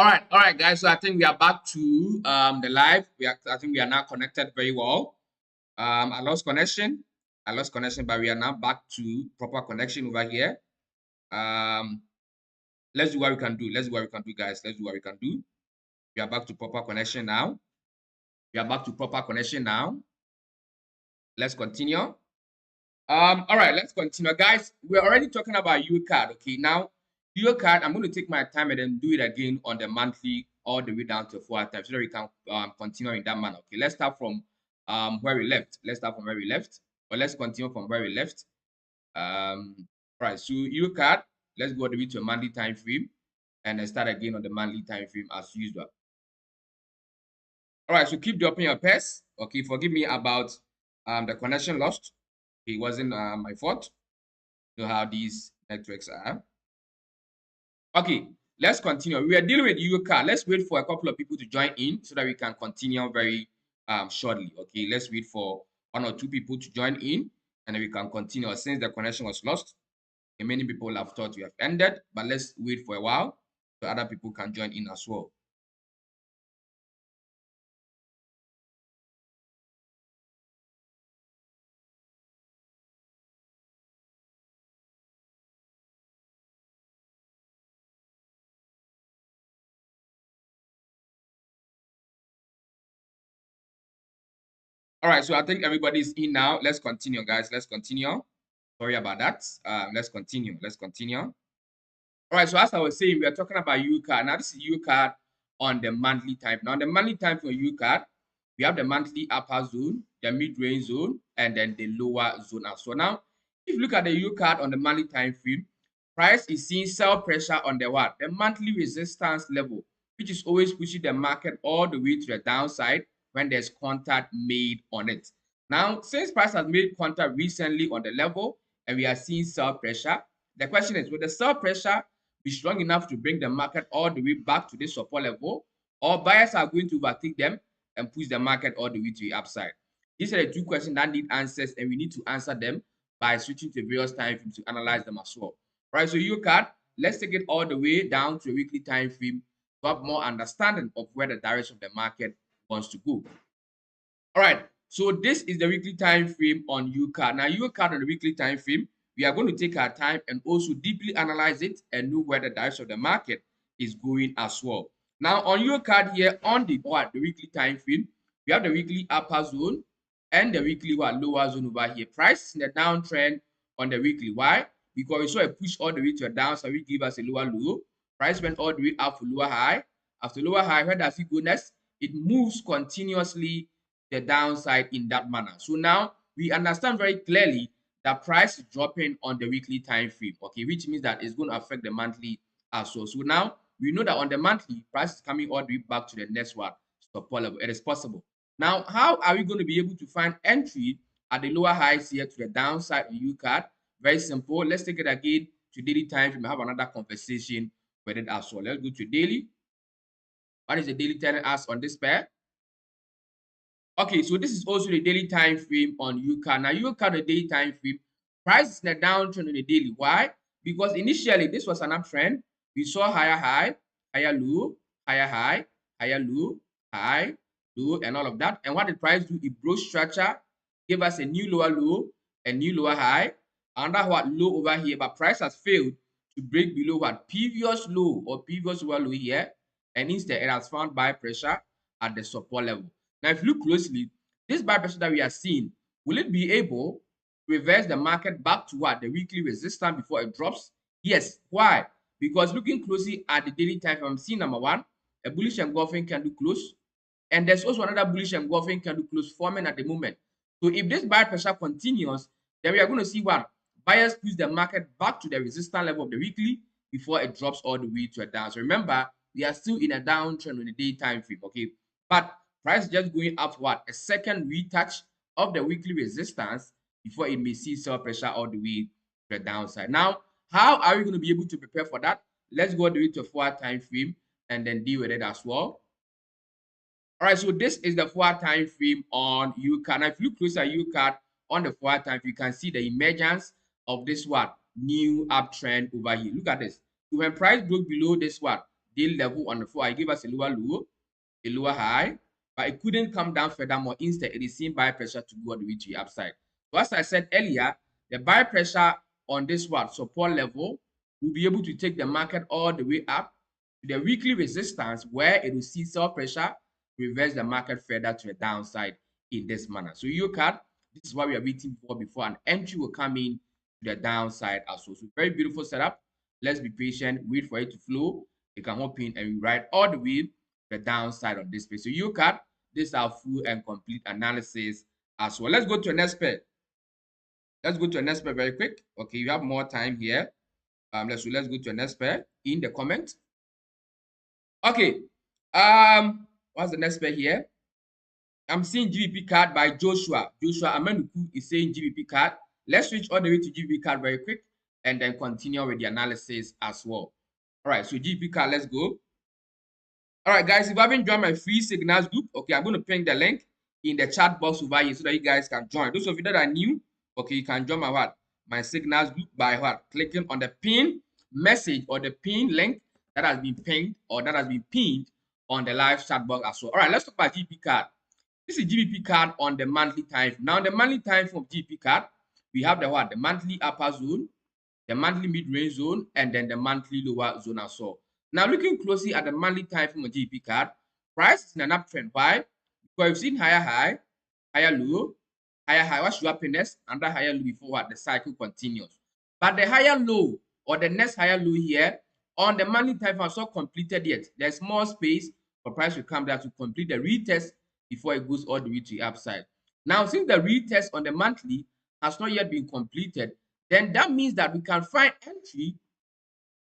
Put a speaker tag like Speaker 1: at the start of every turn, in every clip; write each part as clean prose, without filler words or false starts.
Speaker 1: All right, guys. So I think we are back to the live. I think we are now connected very well. I lost connection. But we are now back to proper connection over here. Let's do what we can do. Guys. Let's do what we can do. We are back to proper connection now. Let's continue. All right, let's continue, guys. We're already talking about EURCAD. Okay, now EURCAD, I'm going to take my time and then do it again on the monthly all the way down to 4 times so that we can continue in that manner. Okay, let's start from where we left. Or let's continue from where we left. All right, so EURCAD, let's go all the way to a monthly time frame and then start again on the monthly time frame as usual. All right, so keep dropping your pairs. Okay, forgive me about the connection lost. It wasn't my fault. You know how these networks are. Okay, let's continue. We are dealing with EURCAD. Let's wait for a couple of people to join in so that we can continue very shortly. Okay, let's wait for 1 or 2 people to join in and then we can continue. Since the connection was lost, and many people have thought we have ended, but let's wait for a while so other people can join in as well. All right, so I think everybody's in now. Let's continue, guys. Let's continue. Sorry about that. Let's continue. All right, so as I was saying, we are talking about EURCAD. Now, this is EURCAD on the monthly time. Now, on the monthly time for EURCAD, we have the monthly upper zone, the mid-range zone, and then the lower zone as well. Now, if you look at the EURCAD on the monthly time frame, price is seeing sell pressure on the what? The monthly resistance level, which is always pushing the market all the way to the downside when there's contact made on it. Now, since price has made contact recently on the level and we are seeing sell pressure, the question is, will the sell pressure be strong enough to bring the market all the way back to this support level, or buyers are going to overtake them and push the market all the way to the upside? These are the 2 questions that need answers, and we need to answer them by switching to various time frames to analyze them as well. All right, so EURCAD, let's take it all the way down to a weekly time frame to have more understanding of where the direction of the market wants to go. All right, so this is the weekly time frame on EURCAD. Now, EURCAD on the weekly time frame, we are going to take our time and also deeply analyze it and know where the direction of the market is going as well. Now, on EURCAD here on the weekly time frame, we have the weekly upper zone and the weekly lower zone over here. Price is in the downtrend on the weekly. Why? Because we saw a push all the way to a downside, which give us a lower low. Price went all the way up for lower high. After lower high, where does it go next? It moves continuously the downside in that manner. So now we understand very clearly that price is dropping on the weekly time frame, okay, which means that it's going to affect the monthly as well. So now we know that on the monthly, price is coming all the way back to the next one support level. It is possible. Now, how are we going to be able to find entry at the lower highs here to the downside on EURCAD? Very simple. Let's take it again to daily time frame. We have another conversation with it as well. Let's go to daily. What is the daily telling us on this pair? Okay, so this is also the daily time frame on EURCAD. Now, EURCAD, the daily time frame, price is in a downtrend on the daily. Why? Because initially this was an uptrend. We saw higher high, higher low, higher high, higher low, high, low, and all of that. And what did price do? It broke structure, gave us a new lower low, a new lower high, another low over here. But price has failed to break below previous low or previous lower low here, and instead it has found buy pressure at the support level. Now, if you look closely, this buy pressure that we are seeing, will it be able to reverse the market back to the weekly resistance before it drops? Yes. Why? Because looking closely at the daily time, I'm seeing number 1, a bullish engulfing candle close, and there's also another bullish engulfing candle close forming at the moment. So if this buy pressure continues, then we are going to see buyers push the market back to the resistance level of the weekly before it drops all the way to a down. So remember, we are still in a downtrend on the day time frame, okay? But price just going up a second retouch of the weekly resistance before it may see sell pressure all the way to the downside. Now, how are we going to be able to prepare for that? Let's go all the way to a 4 time frame and then deal with it as well. All right, so this is the 4 time frame on EURCAD. Now, if you look closer at EURCAD on the 4 time, you can see the emergence of this new uptrend over here. Look at this. So when price broke below this daily level on the 4 hour, it gave us a lower low, a lower high, but it couldn't come down furthermore. Instead, it is seeing buy pressure to go all the way to the upside. So as I said earlier, the buy pressure on this support level will be able to take the market all the way up to the weekly resistance, where it will see sell pressure, reverse the market further to the downside in this manner. So EURCAD, this is what we are waiting for before an entry will come in to the downside as well. So very beautiful setup. Let's be patient, wait for it to flow. It can hop in and we ride all the way to the downside of this space. So EURCAD, this is our full and complete analysis as well. Let's go to the next pair. Let's go to the next pair very quick. Okay, you have more time here. Let's go to the next pair in the comment. Okay. What's the next pair here? I'm seeing GBPCAD by Joshua. Joshua Amenuku is saying GBPCAD. Let's switch all the way to GBPCAD very quick and then continue with the analysis as well. All right, so GBPCAD, let's go. All right, guys, if you haven't joined my free signals group, okay, I'm going to pin the link in the chat box over here so that you guys can join. Those of you that are new, okay, you can join my signals group by clicking on the pin message or the pin link that has been pinned or that has been pinned on the live chat box as well. All right, let's talk about GBPCAD. This is GBPCAD on the monthly time. Now, the monthly time from GBPCAD, we have the monthly upper zone, the monthly mid-range zone, and then the monthly lower zone as well. Now, looking closely at the monthly time from a GBPCAD, price is in an uptrend. Why? Because we've seen higher high, higher low, higher high. What should happen next? Another higher low before the cycle continues. But the higher low or the next higher low here on the monthly time has not completed yet. There's more space for price to come down to complete the retest before it goes all the way to the upside. Now, since the retest on the monthly has not yet been completed, then that means that we can find entry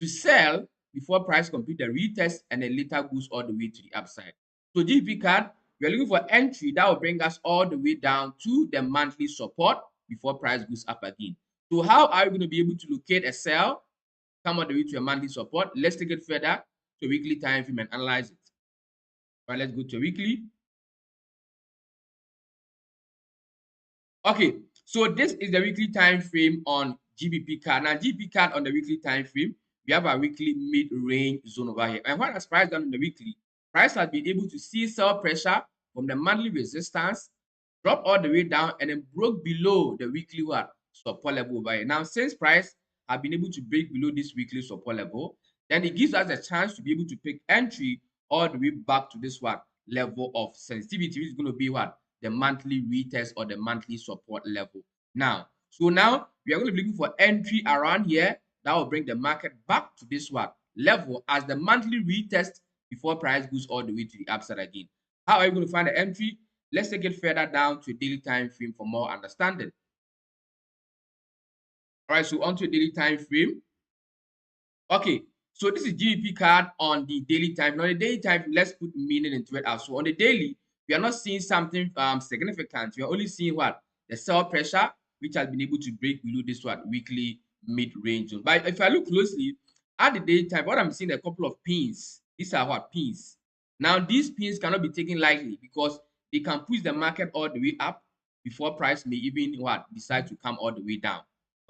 Speaker 1: to sell before price complete the retest and then later goes all the way to the upside. So GBPCAD, we are looking for entry that will bring us all the way down to the monthly support before price goes up again. So how are we going to be able to locate a sell, come all the way to a monthly support? Let's take it further to weekly time frame and analyze it. All right, let's go to weekly. Okay, so this is the weekly time frame on GBPCAD. Now, GBPCAD on the weekly time frame, we have a weekly mid-range zone over here. And what has price done in the weekly? Price has been able to see sell pressure from the monthly resistance, drop all the way down, and then broke below the weekly support level over here. Now, since price have been able to break below this weekly support level, then it gives us a chance to be able to pick entry all the way back to this level of sensitivity, which is going to be the monthly retest or the monthly support level. Now, so now we are going to be looking for entry around here that will bring the market back to this level as the monthly retest before price goes all the way to the upside again. How are you going to find the entry? Let's take it further down to a daily time frame for more understanding. All right, so onto a daily time frame. Okay, so this is GBPCAD on the daily time. Now, the daily time, let's put meaning into it as well. On the daily, we are not seeing something significant. We are only seeing the sell pressure, which has been able to break below this weekly mid-range zone. But if I look closely at the daily time, what I'm seeing a couple of pins. These are pins. Now, these pins cannot be taken lightly because they can push the market all the way up before price may even decide to come all the way down.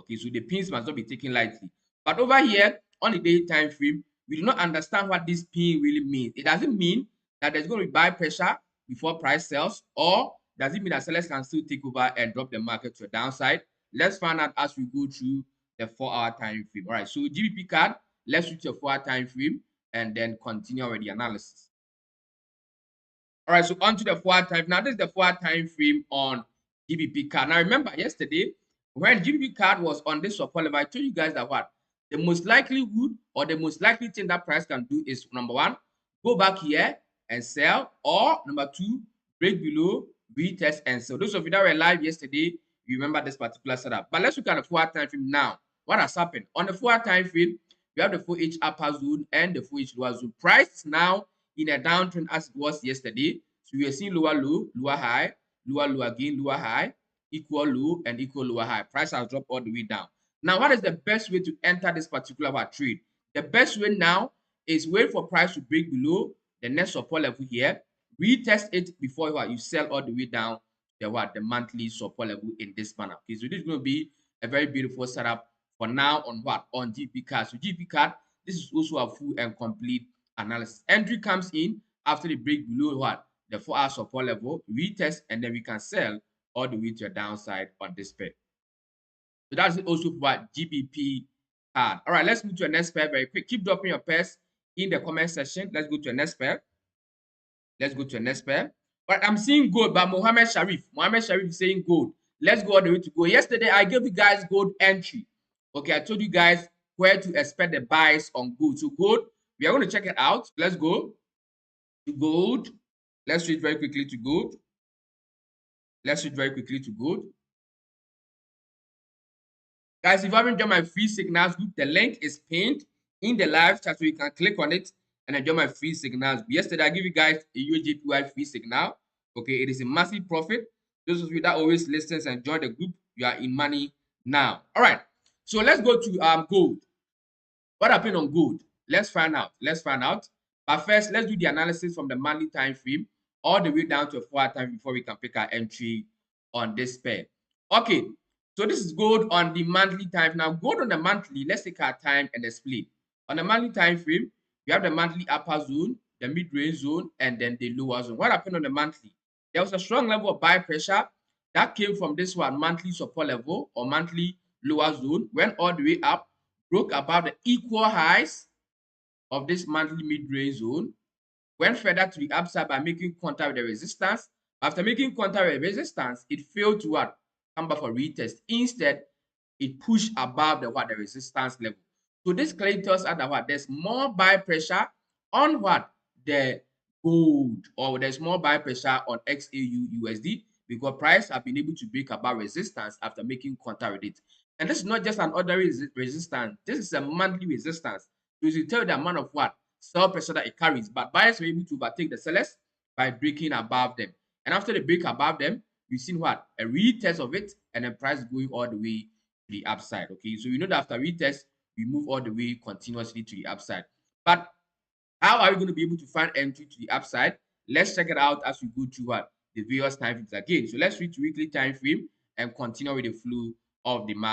Speaker 1: Okay, so the pins must not be taken lightly. But over here on the daily time frame, we do not understand what this pin really means. It doesn't mean that there's going to be buy pressure before price sells, or does it mean that sellers can still take over and drop the market to a downside? Let's find out as we go through the 4-hour time frame. All right, so GBPCAD, let's switch to 4-hour time frame and then continue with the analysis. All right, so on to the 4-hour time. Now, this is the 4-hour time frame on GBPCAD. Now, remember yesterday when GBPCAD was on this support level, I told you guys that the most likelihood or the most likely thing that price can do is number one, go back here and sell, or number two, break below, retest and sell. Those of you that were live yesterday, you remember this particular setup. But let's look at the 4-hour time frame now. What has happened on the 4-hour time frame? We have the 4H upper zone and the 4H lower zone. Price is now in a downtrend as it was yesterday. So we are seeing lower low, lower high, lower low again, lower high, equal low and equal lower high. Price has dropped all the way down. Now, what is the best way to enter this particular trade? The best way now is wait for price to break below the next support level here, retest it before you sell all the way down the monthly support level in this manner. Okay, so this is going to be a very beautiful setup for now on GBPCAD. So GBPCAD, this is also a full and complete analysis. Entry comes in after the break below what? The 4-hour support level, retest, and then we can sell all the way to a downside on this pair. So that's it also for what GBPCAD. All right, let's move to a next pair very quick. Keep dropping your pairs in the comment section. Let's go to a next pair. Let's go to a next pair. But I'm seeing gold by Mohammed Sharif. Mohammed Sharif is saying gold. Let's go all the way to gold. Yesterday, I gave you guys gold entry. Okay, I told you guys where to expect the buys on gold. So gold, we are going to check it out. Let's go to gold. Let's switch very quickly to gold. Let's switch very quickly to gold. Guys, if you haven't joined my free signals group, the link is pinned in the live chat, so you can click on it and enjoy my free signals. Yesterday, I gave you guys a UJPY free signal. Okay, it is a massive profit. Those of you that always listens and join the group, you are in money now. All right, so let's go to gold. What happened on gold? Let's find out. Let's find out. But first, let's do the analysis from the monthly time frame all the way down to a 4-hour time before we can pick our entry on this pair. Okay, so this is gold on the monthly time. Now, gold on the monthly, let's take our time and the split. On the monthly time frame, we have the monthly upper zone, the mid-range zone, and then the lower zone. What happened on the monthly? There was a strong level of buy pressure that came from this one monthly support level or monthly lower zone, went all the way up, broke above the equal highs of this monthly mid-range zone, went further to the upside by making contact with the resistance. After making contact with the resistance, it failed to what? Come back for retest. Instead, it pushed above the resistance level. So this clearly tells us that what? There's more buy pressure on what? The gold, or there's more buy pressure on XAU USD because price have been able to break above resistance after making contact with it. And this is not just an ordinary resistance. This is a monthly resistance. So it will tell you the amount of what? Sell pressure that it carries. But buyers were able to overtake the sellers by breaking above them. And after they break above them, you've seen what? A retest of it, and then price going all the way to the upside. Okay, so you know that after retest, we move all the way continuously to the upside. But how are we going to be able to find entry to the upside? Let's check it out as we go through what? The various time frames again. So let's reach weekly time frame and continue with the flow of the market.